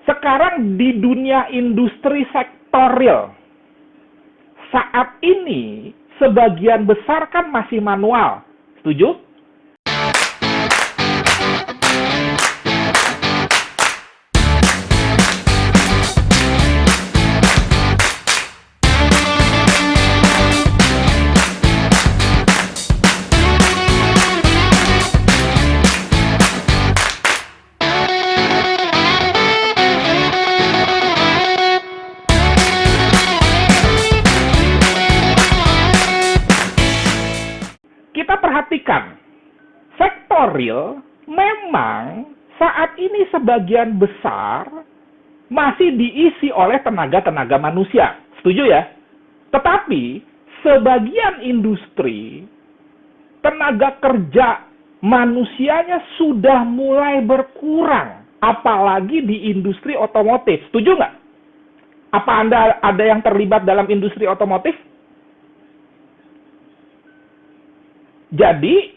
Sekarang di dunia industri sektor real, saat ini sebagian besar kan masih manual. Setuju? Kita perhatikan, sektor real memang saat ini sebagian besar masih diisi oleh tenaga-tenaga manusia. Setuju ya? Tetapi sebagian industri, tenaga kerja manusianya sudah mulai berkurang. Apalagi di industri otomotif. Setuju nggak? Apa Anda ada yang terlibat dalam industri otomotif? Jadi,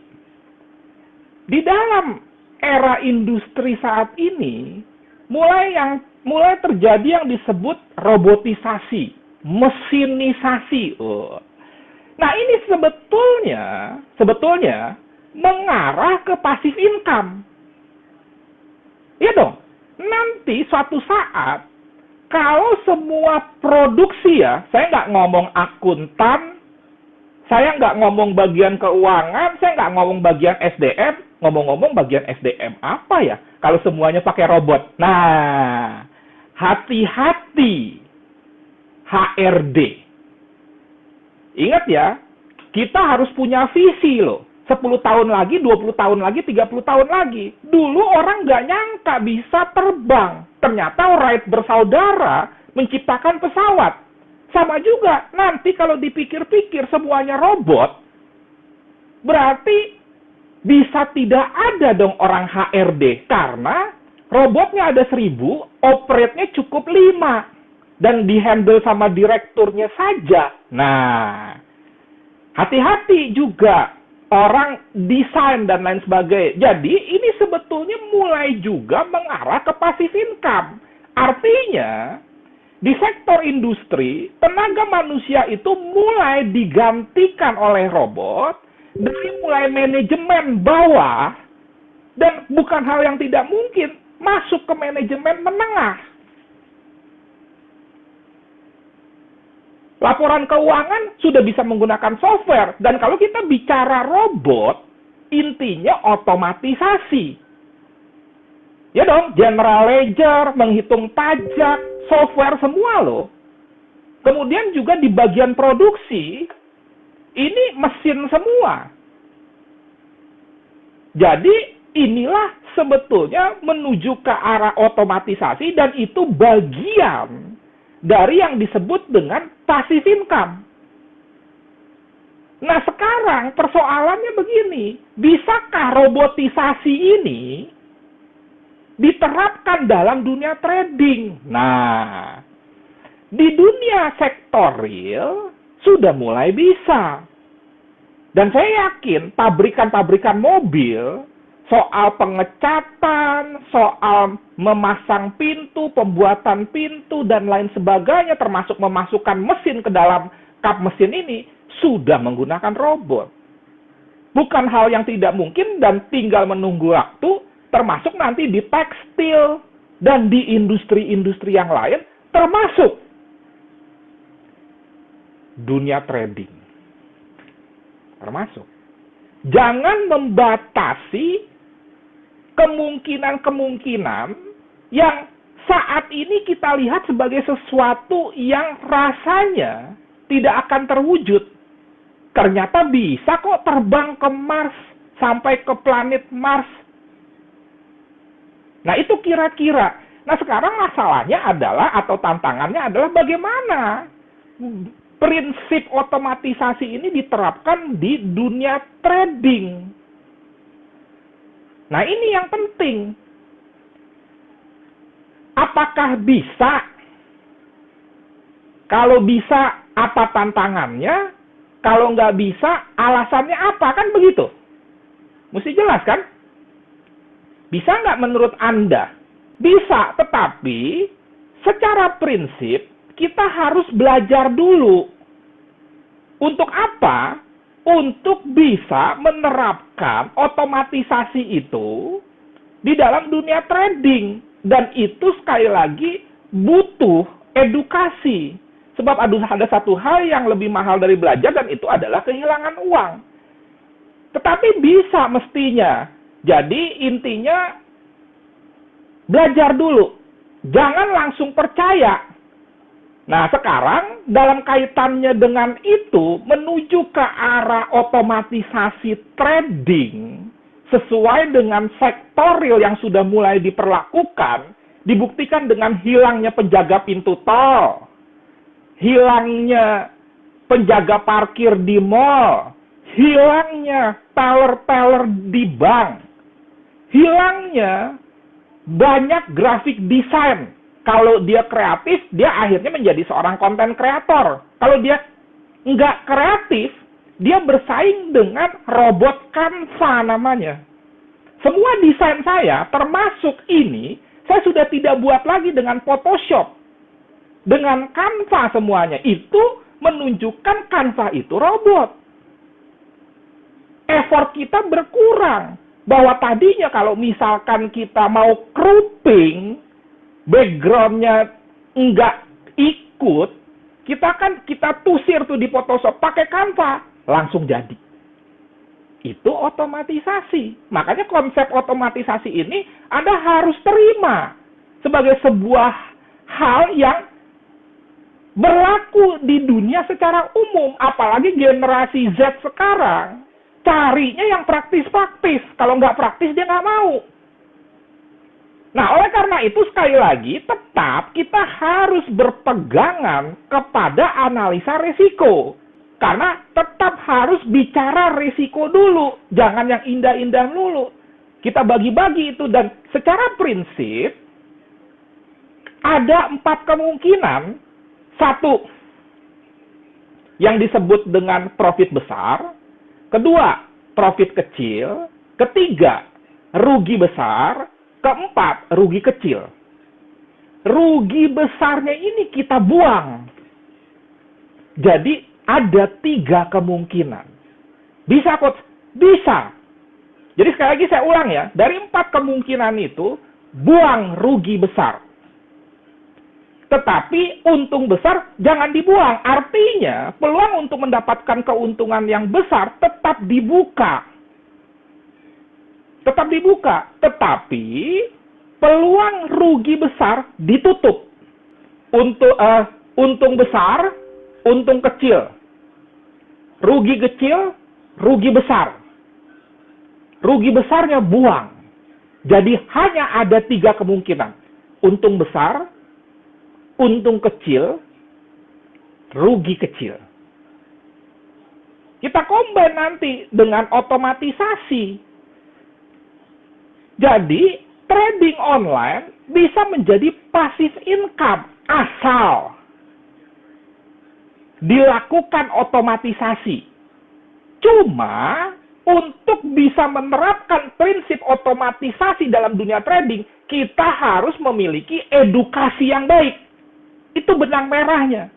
di dalam era industri saat ini, mulai terjadi yang disebut robotisasi, mesinisasi. Nah, ini sebetulnya mengarah ke passive income. Ya dong, nanti suatu saat, kalau semua produksi ya, saya nggak ngomong akuntan, saya nggak ngomong bagian keuangan, saya nggak ngomong bagian SDM, ngomong-ngomong bagian SDM apa ya? Kalau semuanya pakai robot. Nah, hati-hati HRD. Ingat ya, kita harus punya visi loh. 10 tahun lagi, 20 tahun lagi, 30 tahun lagi. Dulu orang nggak nyangka bisa terbang. Ternyata Wright bersaudara menciptakan pesawat. Sama juga, nanti kalau dipikir-pikir semuanya robot, berarti bisa tidak ada dong orang HRD. Karena robotnya ada 1000, operate-nya cukup 5. Dan dihandle sama direkturnya saja. Nah, hati-hati juga orang desain dan lain sebagainya. Jadi, ini sebetulnya mulai juga mengarah ke passive income. Artinya, di sektor industri, tenaga manusia itu mulai digantikan oleh robot, dari mulai manajemen bawah, dan bukan hal yang tidak mungkin, masuk ke manajemen menengah. Laporan keuangan sudah bisa menggunakan software, dan kalau kita bicara robot, intinya otomatisasi. Ya dong, general ledger, menghitung pajak, software semua loh. Kemudian juga di bagian produksi, ini mesin semua. Jadi inilah sebetulnya menuju ke arah otomatisasi dan itu bagian dari yang disebut dengan passive income. Nah sekarang persoalannya begini, bisakah robotisasi ini diterapkan dalam dunia trading? Nah, di dunia sektor real sudah mulai bisa. Dan saya yakin pabrikan-pabrikan mobil, soal pengecatan, soal memasang pintu, pembuatan pintu, dan lain sebagainya, termasuk memasukkan mesin ke dalam kap mesin ini, sudah menggunakan robot. Bukan hal yang tidak mungkin dan tinggal menunggu waktu, termasuk nanti di tekstil dan di industri-industri yang lain, termasuk dunia trading. Termasuk. Jangan membatasi kemungkinan-kemungkinan yang saat ini kita lihat sebagai sesuatu yang rasanya tidak akan terwujud. Ternyata bisa kok terbang ke Mars, sampai ke planet Mars. Nah, itu kira-kira. Nah, sekarang masalahnya adalah, atau tantangannya adalah bagaimana prinsip otomatisasi ini diterapkan di dunia trading. Nah, ini yang penting. Apakah bisa? Kalau bisa, apa tantangannya? Kalau nggak bisa, alasannya apa? Kan begitu. Mesti jelas kan? Bisa nggak menurut Anda? Bisa, tetapi secara prinsip kita harus belajar dulu. Untuk apa? Untuk bisa menerapkan otomatisasi itu di dalam dunia trading. Dan itu sekali lagi butuh edukasi. Sebab ada satu hal yang lebih mahal dari belajar, dan itu adalah kehilangan uang. Tetapi bisa mestinya. Jadi intinya belajar dulu. Jangan langsung percaya. Nah, sekarang dalam kaitannya dengan itu, menuju ke arah otomatisasi trading sesuai dengan sektor real yang sudah mulai diperlakukan, dibuktikan dengan hilangnya penjaga pintu tol, hilangnya penjaga parkir di mall, hilangnya teller-teller di bank, hilangnya banyak grafik desain. Kalau dia kreatif, dia akhirnya menjadi seorang konten kreator. Kalau dia nggak kreatif, dia bersaing dengan robot Canva namanya. Semua desain saya, termasuk ini, saya sudah tidak buat lagi dengan Photoshop. Dengan Canva semuanya. Itu menunjukkan Canva itu robot. Effort kita berkurang. Bahwa tadinya kalau misalkan kita mau cropping, background-nya nggak ikut, kita tusir tuh di Photoshop, pakai Canva, langsung jadi. Itu otomatisasi. Makanya konsep otomatisasi ini Anda harus terima sebagai sebuah hal yang berlaku di dunia secara umum. Apalagi generasi Z sekarang, carinya yang praktis-praktis. Kalau nggak praktis, dia nggak mau. Nah, oleh karena itu sekali lagi, tetap kita harus berpegangan kepada analisa risiko. Karena tetap harus bicara risiko dulu. Jangan yang indah-indah dulu. Kita bagi-bagi itu. Dan secara prinsip, ada 4 kemungkinan. 1, yang disebut dengan profit besar. 2, profit kecil. 3, rugi besar. 4, rugi kecil. Rugi besarnya ini kita buang. Jadi ada 3 kemungkinan. Bisa, Coach? Bisa. Jadi sekali lagi saya ulang ya. Dari 4 kemungkinan itu, buang rugi besar. Tetapi untung besar jangan dibuang. Artinya peluang untuk mendapatkan keuntungan yang besar tetap dibuka. Tetap dibuka. Tetapi peluang rugi besar ditutup. Untuk untung besar, untung kecil. Rugi kecil, rugi besar. Rugi besarnya buang. Jadi hanya ada 3 kemungkinan. Untung besar, untung kecil, rugi kecil. Kita combine nanti dengan otomatisasi. Jadi, trading online bisa menjadi passive income asal dilakukan otomatisasi. Cuma, untuk bisa menerapkan prinsip otomatisasi dalam dunia trading, kita harus memiliki edukasi yang baik. Itu benang merahnya.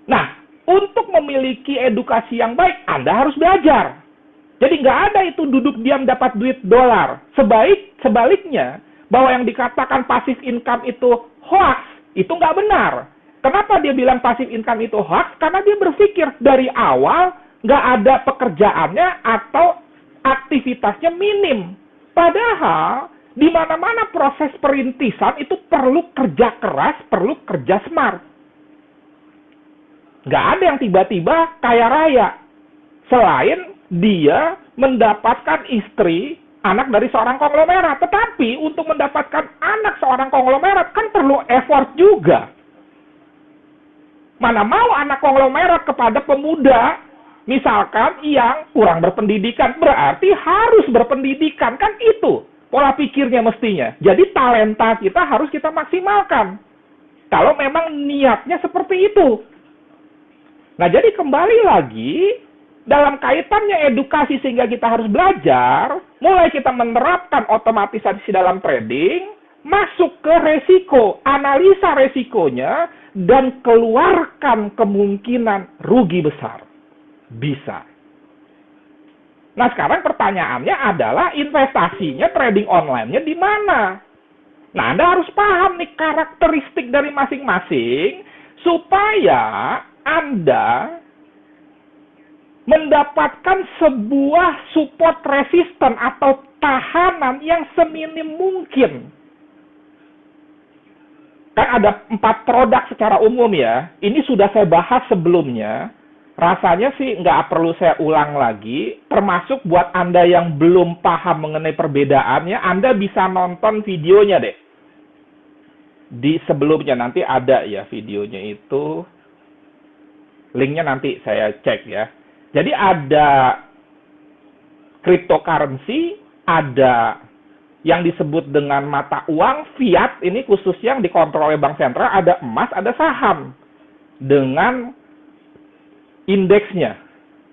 Nah, untuk memiliki edukasi yang baik, Anda harus belajar. Jadi nggak ada itu duduk diam dapat duit dolar. Sebaliknya, bahwa yang dikatakan passive income itu hoax, itu nggak benar. Kenapa dia bilang passive income itu hoax? Karena dia berpikir dari awal nggak ada pekerjaannya atau aktivitasnya minim. Padahal di mana-mana proses perintisan itu perlu kerja keras, perlu kerja smart. Nggak ada yang tiba-tiba kaya raya. Selain dia mendapatkan istri, anak dari seorang konglomerat. Tetapi untuk mendapatkan anak seorang konglomerat kan perlu effort juga. Mana mau anak konglomerat kepada pemuda, misalkan yang kurang berpendidikan, berarti harus berpendidikan. Kan itu pola pikirnya mestinya. Jadi talenta kita harus kita maksimalkan. Kalau memang niatnya seperti itu. Nah, jadi kembali lagi, dalam kaitannya edukasi sehingga kita harus belajar, mulai kita menerapkan otomatisasi dalam trading, masuk ke resiko, analisa resikonya, dan keluarkan kemungkinan rugi besar. Bisa. Nah, sekarang pertanyaannya adalah investasinya, trading online-nya di mana? Nah, Anda harus paham nih karakteristik dari masing-masing supaya Anda mendapatkan sebuah support resisten atau tahanan yang seminim mungkin. Kan ada 4 produk secara umum ya. Ini sudah saya bahas sebelumnya. Rasanya sih nggak perlu saya ulang lagi. Termasuk buat Anda yang belum paham mengenai perbedaannya, Anda bisa nonton videonya deh. Di sebelumnya nanti ada ya videonya itu. Linknya nanti saya cek ya. Jadi ada cryptocurrency, ada yang disebut dengan mata uang fiat, ini khusus yang dikontrol oleh bank sentral, ada emas, ada saham dengan indeksnya.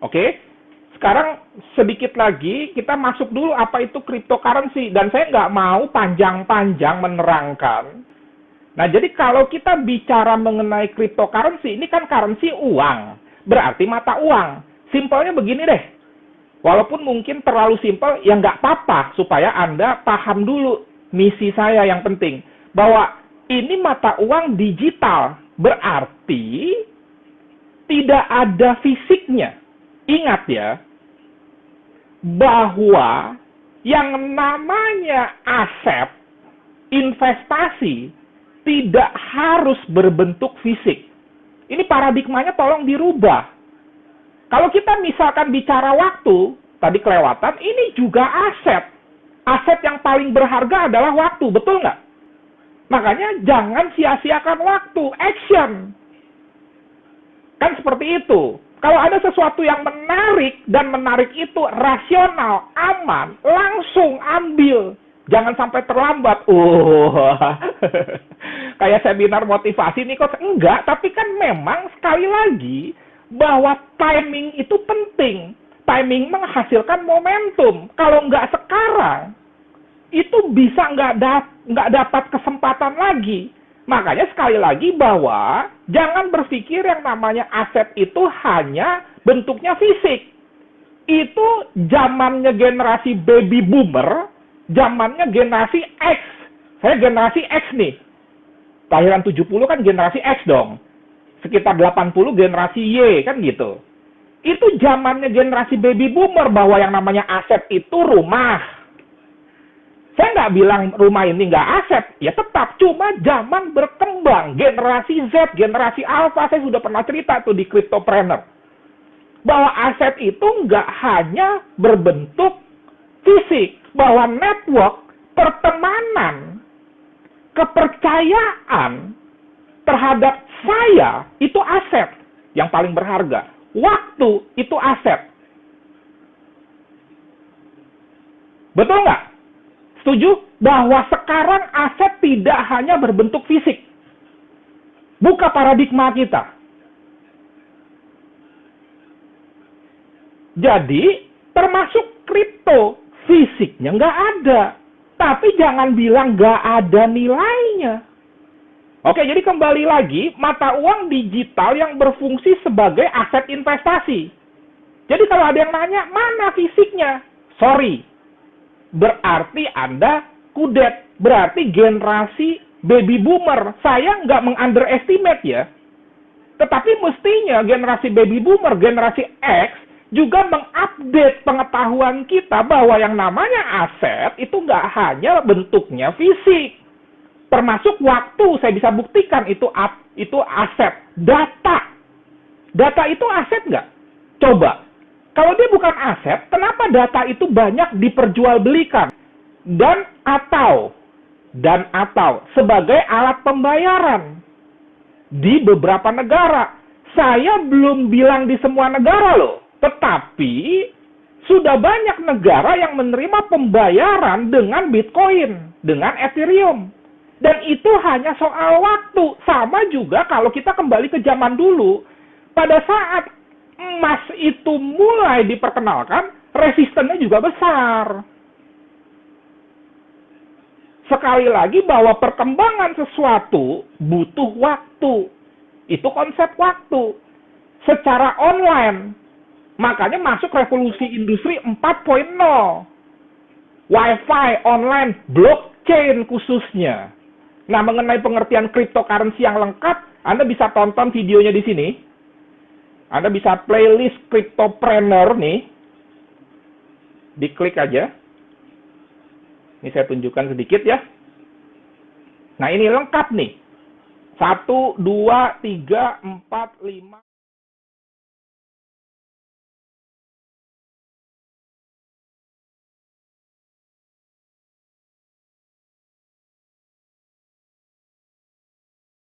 Oke? Sekarang sedikit lagi kita masuk dulu apa itu cryptocurrency, dan saya nggak mau panjang-panjang menerangkan. Nah, jadi kalau kita bicara mengenai cryptocurrency, ini kan currency uang, berarti mata uang. Simpelnya begini deh. Walaupun mungkin terlalu simpel, ya nggak apa-apa supaya Anda paham dulu misi saya yang penting. Bahwa ini mata uang digital, berarti tidak ada fisiknya. Ingat ya, bahwa yang namanya aset, investasi, tidak harus berbentuk fisik. Ini paradigmanya tolong dirubah. Kalau kita misalkan bicara waktu, tadi kelewatan, ini juga aset. Aset yang paling berharga adalah waktu, betul nggak? Makanya jangan sia-siakan waktu, action. Kan seperti itu. Kalau ada sesuatu yang menarik, dan menarik itu rasional, aman, langsung ambil. Jangan sampai terlambat. Kayak seminar motivasi nih kok. Enggak, tapi kan memang sekali lagi, bahwa timing itu penting. Timing menghasilkan momentum. Kalau nggak sekarang, itu bisa nggak dapat kesempatan lagi. Makanya sekali lagi bahwa jangan berpikir yang namanya aset itu hanya bentuknya fisik. Itu zamannya generasi baby boomer, zamannya generasi X. Saya generasi X nih. Kelahiran 70 kan generasi X dong. Sekitar 80 generasi Y, kan gitu. Itu zamannya generasi baby boomer bahwa yang namanya aset itu rumah. Saya nggak bilang rumah ini nggak aset, ya tetap. Cuma zaman berkembang, generasi Z, generasi Alpha, saya sudah pernah cerita tuh di Cryptopreneur. Bahwa aset itu nggak hanya berbentuk fisik, bahwa network, pertemanan, kepercayaan terhadap saya itu aset yang paling berharga. Waktu itu aset. Betul nggak? Setuju? Bahwa sekarang aset tidak hanya berbentuk fisik. Buka paradigma kita. Jadi, termasuk kripto, fisiknya nggak ada. Tapi jangan bilang nggak ada nilainya. Oke, jadi kembali lagi, mata uang digital yang berfungsi sebagai aset investasi. Jadi kalau ada yang nanya, mana fisiknya? Sorry, berarti Anda kudet. Berarti generasi baby boomer. Saya nggak meng-underestimate ya. Tetapi mestinya generasi baby boomer, generasi X, juga mengupdate pengetahuan kita bahwa yang namanya aset itu nggak hanya bentuknya fisik. Termasuk waktu, saya bisa buktikan itu aset. Data. Data itu aset nggak? Coba. Kalau dia bukan aset, kenapa data itu banyak diperjualbelikan? Dan atau sebagai alat pembayaran di beberapa negara. Saya belum bilang di semua negara loh. Tetapi sudah banyak negara yang menerima pembayaran dengan Bitcoin, dengan Ethereum. Dan itu hanya soal waktu. Sama juga kalau kita kembali ke zaman dulu. Pada saat emas itu mulai diperkenalkan, resistennya juga besar. Sekali lagi bahwa perkembangan sesuatu butuh waktu. Itu konsep waktu. Secara online. Makanya masuk revolusi industri 4.0. Wi-Fi, online, blockchain khususnya. Nah, mengenai pengertian cryptocurrency yang lengkap, Anda bisa tonton videonya di sini. Anda bisa playlist Cryptopreneur nih. Diklik aja. Ini saya tunjukkan sedikit ya. Nah, ini lengkap nih. 1, 2, 3, 4, 5.